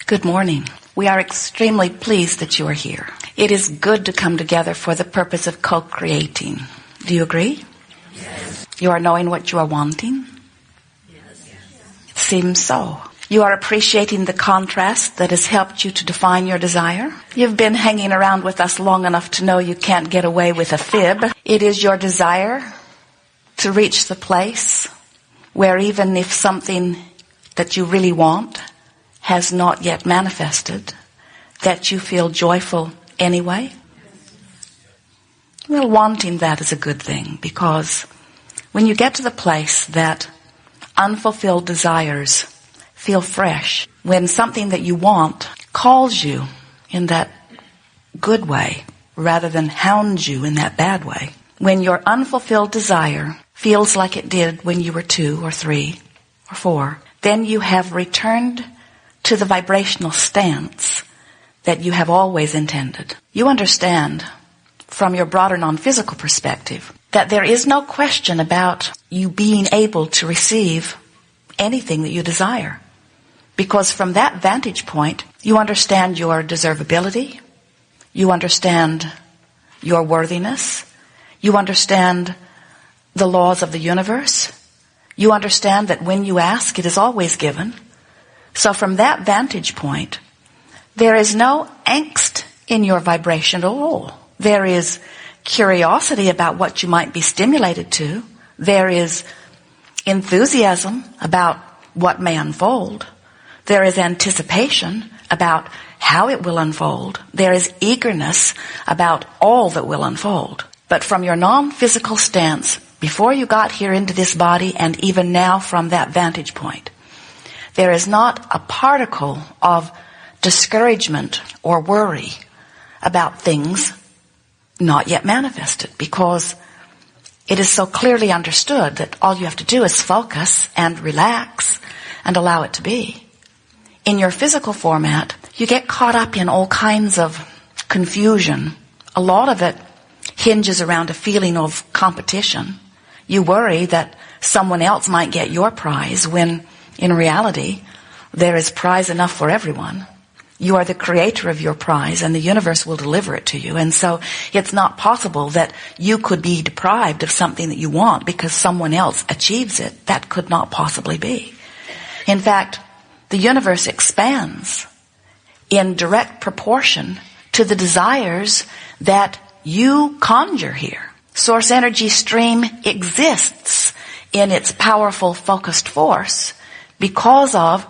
Good morning. We are extremely pleased that you are here. It is good to come together for the purpose of co-creating. Do you agree? Yes. You are knowing what you are wanting? Yes. It seems so. You are appreciating the contrast that has helped you to define your desire. You've been hanging around with us long enough to know you can't get away with a fib. It is your desire to reach the place where even if something that you really want has not yet manifested, that you feel joyful anyway. Well, wanting that is a good thing, because when you get to the place that unfulfilled desires feel fresh, when something that you want calls you in that good way rather than hounds you in that bad way, when your unfulfilled desire feels like it did when you were 2 or 3 or 4, then you have returned to the vibrational stance that you have always intended. You understand from your broader non-physical perspective that there is no question about you being able to receive anything that you desire. Because from that vantage point, you understand your deservability, you understand your worthiness, you understand the laws of the universe, you understand that when you ask, it is always given. So from that vantage point, there is no angst in your vibration at all. There is curiosity about what you might be stimulated to. There is enthusiasm about what may unfold. There is anticipation about how it will unfold. There is eagerness about all that will unfold. But from your non-physical stance, before you got here into this body, and even now from that vantage point, there is not a particle of discouragement or worry about things not yet manifested, because it is so clearly understood that all you have to do is focus and relax and allow it to be. In your physical format, you get caught up in all kinds of confusion. A lot of it hinges around a feeling of competition. You worry that someone else might get your prize when in reality there is prize enough for everyone. You are the creator of your prize, and the universe will deliver it to you. And so it's not possible that you could be deprived of something that you want because someone else achieves it. That could not possibly be. In fact, the universe expands in direct proportion to the desires that you conjure here. Source energy stream exists in its powerful focused force because of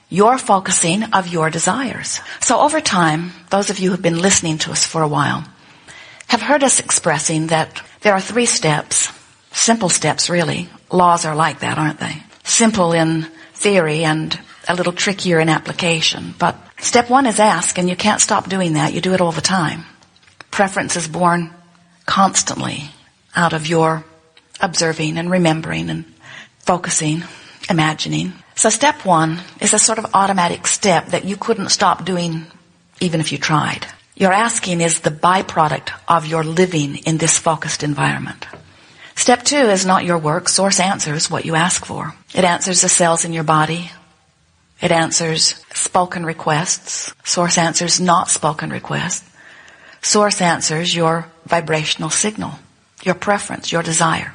your focusing of your desires. So over time, those of you who have been listening to us for a while have heard us expressing that there are 3 steps, simple steps really. Laws are like that, aren't they? Simple in theory and a little trickier in application. But step 1 is ask, and you can't stop doing that. You do it all the time. Preference is born constantly out of your observing and remembering and focusing, imagining. So step 1 is a sort of automatic step that you couldn't stop doing even if you tried. Your asking is the byproduct of your living in this focused environment. Step 2 is not your work. Source answers what you ask for. It answers the cells in your body. It answers spoken requests. Source answers not spoken requests. Source answers your vibrational signal, your preference, your desire.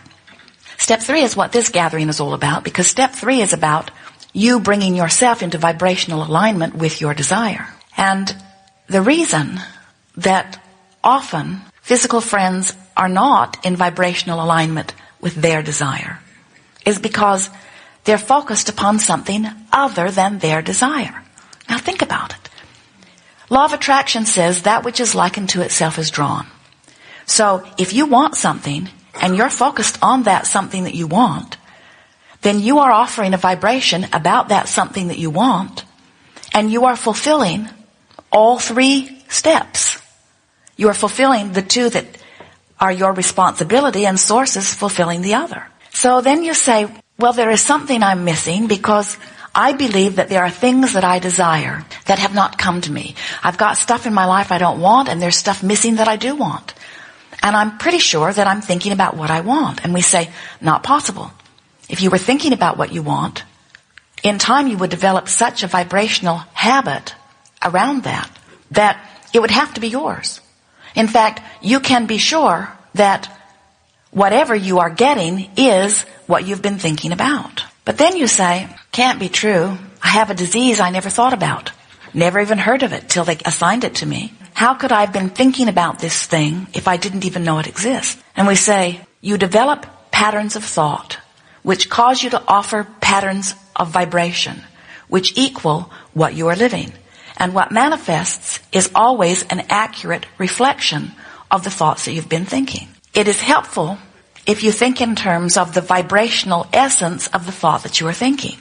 Step 3 is what this gathering is all about, because step 3 is about you bringing yourself into vibrational alignment with your desire. And the reason that often physical friends are not in vibrational alignment with their desire is because they're focused upon something other than their desire. Now think about it. Law of attraction says that which is likened to itself is drawn. So if you want something and you're focused on that something that you want, then you are offering a vibration about that something that you want, and you are fulfilling all 3 steps. You are fulfilling the 2 that are your responsibility, and source is fulfilling the other. So then you say, well, there is something I'm missing because I believe that there are things that I desire that have not come to me. I've got stuff in my life I don't want, and there's stuff missing that I do want. And I'm pretty sure that I'm thinking about what I want. And we say, not possible. If you were thinking about what you want, in time you would develop such a vibrational habit around that it would have to be yours. In fact, you can be sure that whatever you are getting is what you've been thinking about. But then you say, can't be true. I have a disease I never thought about. Never even heard of it till they assigned it to me. How could I have been thinking about this thing if I didn't even know it exists? And we say, you develop patterns of thought which cause you to offer patterns of vibration which equal what you are living. And what manifests is always an accurate reflection of the thoughts that you've been thinking. It is helpful if you think in terms of the vibrational essence of the thought that you are thinking.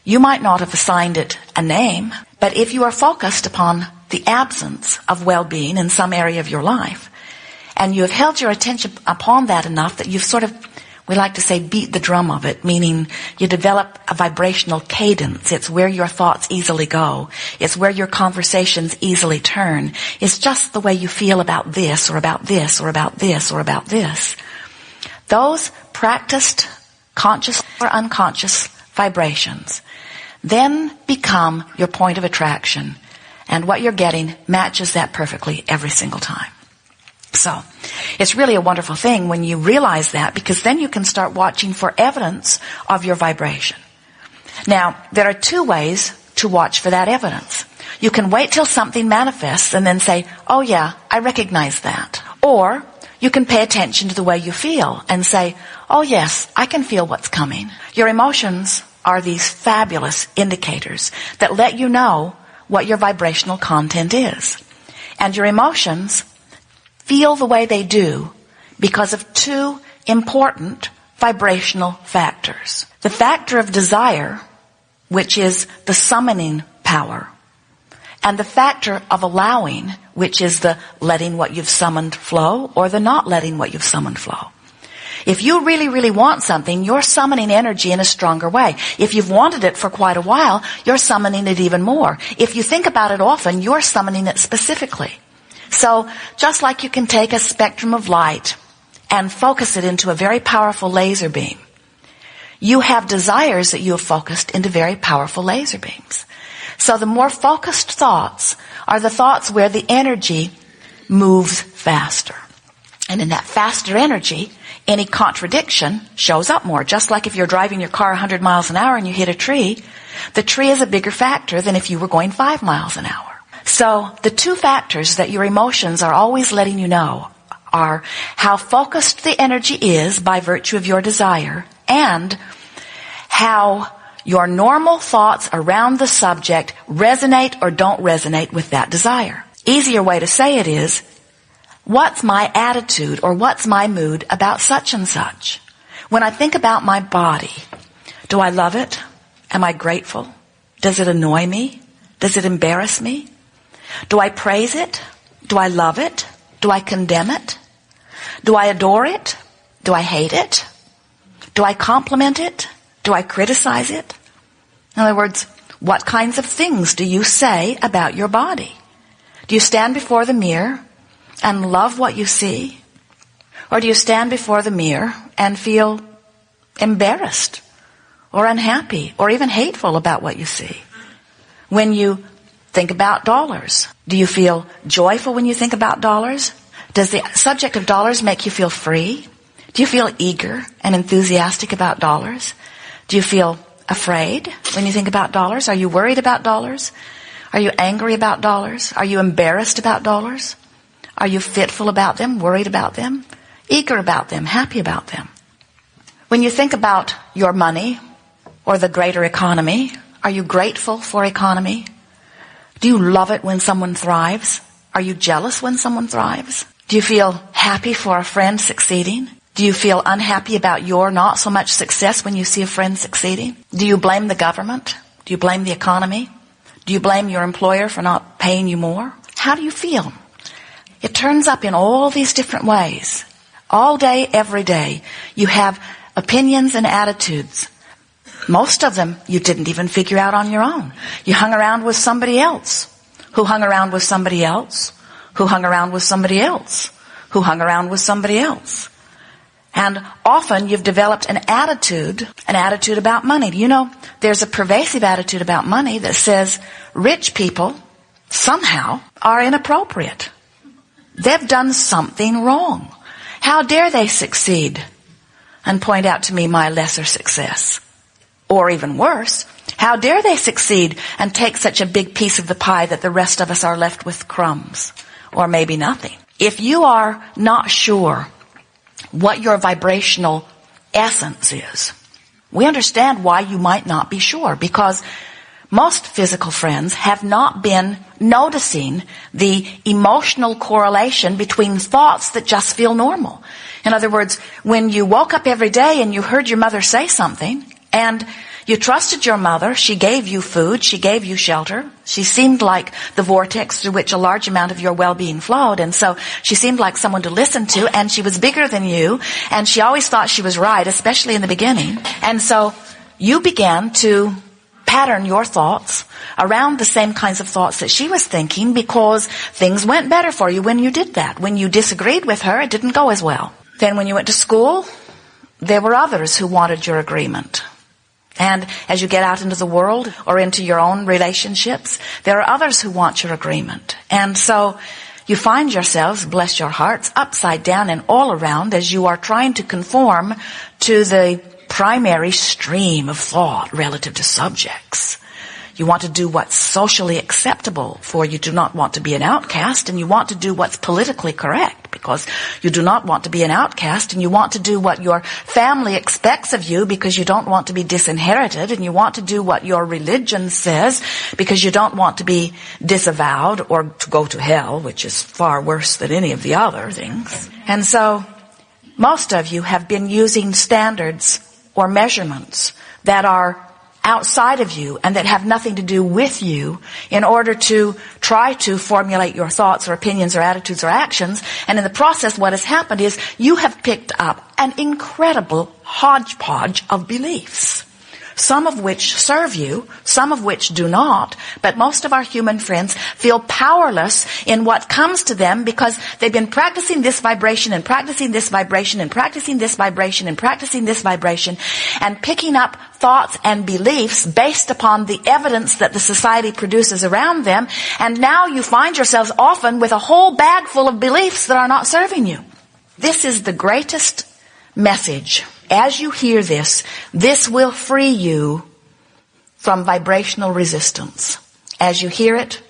You might not have assigned it a name, but if you are focused upon the absence of well-being in some area of your life, and you have held your attention upon that enough that you've sort of, we like to say, beat the drum of it, meaning you develop a vibrational cadence. It's where your thoughts easily go. It's where your conversations easily turn. It's just the way you feel about this or about this or about this or about this. Those practiced conscious or unconscious vibrations then become your point of attraction, and what you're getting matches that perfectly every single time. So, it's really a wonderful thing when you realize that, because then you can start watching for evidence of your vibration. Now, there are two ways to watch for that evidence. You can wait till something manifests and then say, oh yeah, I recognize that. Or, you can pay attention to the way you feel and say, oh yes, I can feel what's coming. Your emotions are these fabulous indicators that let you know what your vibrational content is. And your emotions feel the way they do because of two important vibrational factors. The factor of desire, which is the summoning power, and the factor of allowing, which is the letting what you've summoned flow or the not letting what you've summoned flow. If you really, really want something, you're summoning energy in a stronger way. If you've wanted it for quite a while, you're summoning it even more. If you think about it often, you're summoning it specifically. So, just like you can take a spectrum of light and focus it into a very powerful laser beam, you have desires that you have focused into very powerful laser beams. So the more focused thoughts are the thoughts where the energy moves faster. And in that faster energy, any contradiction shows up more. Just like if you're driving your car 100 miles an hour and you hit a tree, the tree is a bigger factor than if you were going 5 miles an hour. So the two factors that your emotions are always letting you know are how focused the energy is by virtue of your desire, and how your normal thoughts around the subject resonate or don't resonate with that desire. Easier way to say it is, what's my attitude or what's my mood about such and such? When I think about my body, do I love it? Am I grateful? Does it annoy me? Does it embarrass me? Do I praise it? Do I love it? Do I condemn it? Do I adore it? Do I hate it? Do I compliment it? Do I criticize it? In other words, what kinds of things do you say about your body? Do you stand before the mirror and love what you see? Or do you stand before the mirror and feel embarrassed or unhappy or even hateful about what you see? When you think about dollars, do you feel joyful when you think about dollars? Does the subject of dollars make you feel free? Do you feel eager and enthusiastic about dollars? Do you feel afraid when you think about dollars? Are you worried about dollars? Are you angry about dollars? Are you embarrassed about dollars? Are you fitful about them, worried about them, eager about them, happy about them? When you think about your money or the greater economy, are you grateful for economy? Do you love it when someone thrives? Are you jealous when someone thrives? Do you feel happy for a friend succeeding? Do you feel unhappy about your not so much success when you see a friend succeeding? Do you blame the government? Do you blame the economy? Do you blame your employer for not paying you more? How do you feel? It turns up in all these different ways. All day, every day, you have opinions and attitudes. Most of them you didn't even figure out on your own. You hung around with somebody else, who hung around with somebody else, who hung around with somebody else, who hung around with somebody else. And often you've developed an attitude about money. You know, there's a pervasive attitude about money that says rich people somehow are inappropriate. They've done something wrong. How dare they succeed and point out to me my lesser success? Or even worse, how dare they succeed and take such a big piece of the pie that the rest of us are left with crumbs, or maybe nothing? If you are not sure what your vibrational essence is, we understand why you might not be sure, because most physical friends have not been noticing the emotional correlation between thoughts that just feel normal. In other words, when you woke up every day and you heard your mother say something, and you trusted your mother, she gave you food, she gave you shelter, she seemed like the vortex through which a large amount of your well-being flowed, and so she seemed like someone to listen to, and she was bigger than you, and she always thought she was right, especially in the beginning. And so you began to pattern your thoughts around the same kinds of thoughts that she was thinking, because things went better for you when you did that. When you disagreed with her, it didn't go as well. Then when you went to school, there were others who wanted your agreement. And as you get out into the world or into your own relationships, there are others who want your agreement. And so you find yourselves, bless your hearts, upside down and all around as you are trying to conform to the primary stream of thought relative to subjects. You want to do what's socially acceptable, for you do not want to be an outcast, and you want to do what's politically correct because you do not want to be an outcast, and you want to do what your family expects of you because you don't want to be disinherited, and you want to do what your religion says because you don't want to be disavowed or to go to hell, which is far worse than any of the other things. And so most of you have been using standards or measurements that are outside of you and that have nothing to do with you in order to try to formulate your thoughts or opinions or attitudes or actions. And in the process, what has happened is you have picked up an incredible hodgepodge of beliefs, some of which serve you, some of which do not. But most of our human friends feel powerless in what comes to them because they've been practicing this vibration and practicing this vibration and practicing this vibration and practicing this vibration and picking up thoughts and beliefs based upon the evidence that the society produces around them. And now you find yourselves often with a whole bag full of beliefs that are not serving you. This is the greatest message. As you hear this, this will free you from vibrational resistance. As you hear it,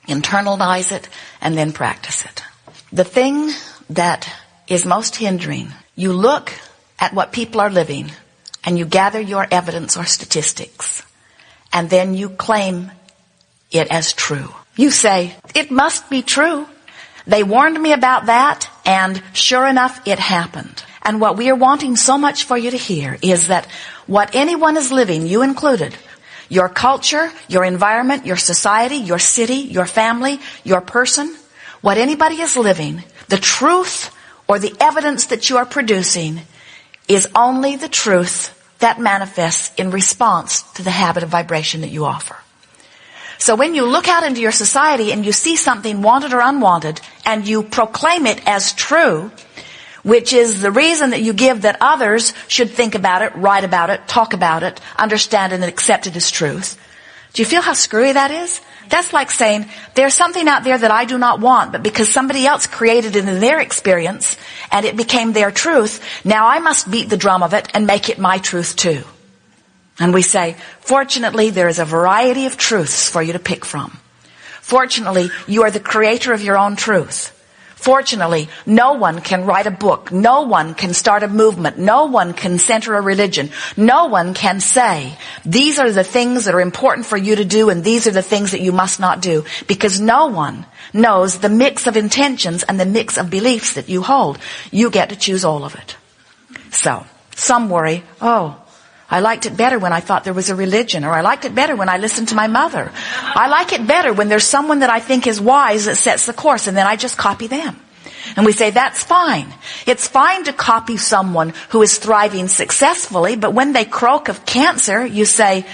internalize it, and then practice it. The thing that is most hindering, you look at what people are living, and you gather your evidence or statistics, and then you claim it as true. You say, it must be true. They warned me about that, and sure enough, it happened. And what we are wanting so much for you to hear is that what anyone is living, you included, your culture, your environment, your society, your city, your family, your person, what anybody is living, the truth or the evidence that you are producing is only the truth that manifests in response to the habit of vibration that you offer. So when you look out into your society and you see something wanted or unwanted and you proclaim it as true, which is the reason that you give that others should think about it, write about it, talk about it, understand it, and accept it as truth. Do you feel how screwy that is? That's like saying, there's something out there that I do not want, but because somebody else created it in their experience and it became their truth, now I must beat the drum of it and make it my truth too. And we say, fortunately, there is a variety of truths for you to pick from. Fortunately, you are the creator of your own truth. Fortunately, no one can write a book. No one can start a movement. No one can center a religion. No one can say, these are the things that are important for you to do and these are the things that you must not do. Because no one knows the mix of intentions and the mix of beliefs that you hold. You get to choose all of it. So, some worry, I liked it better when I thought there was a religion, or I liked it better when I listened to my mother. I like it better when there's someone that I think is wise that sets the course, and then I just copy them. And we say, that's fine. It's fine to copy someone who is thriving successfully, but when they croak of cancer, you say,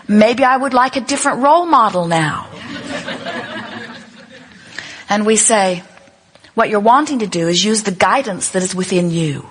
maybe I would like a different role model now. And we say, what you're wanting to do is use the guidance that is within you.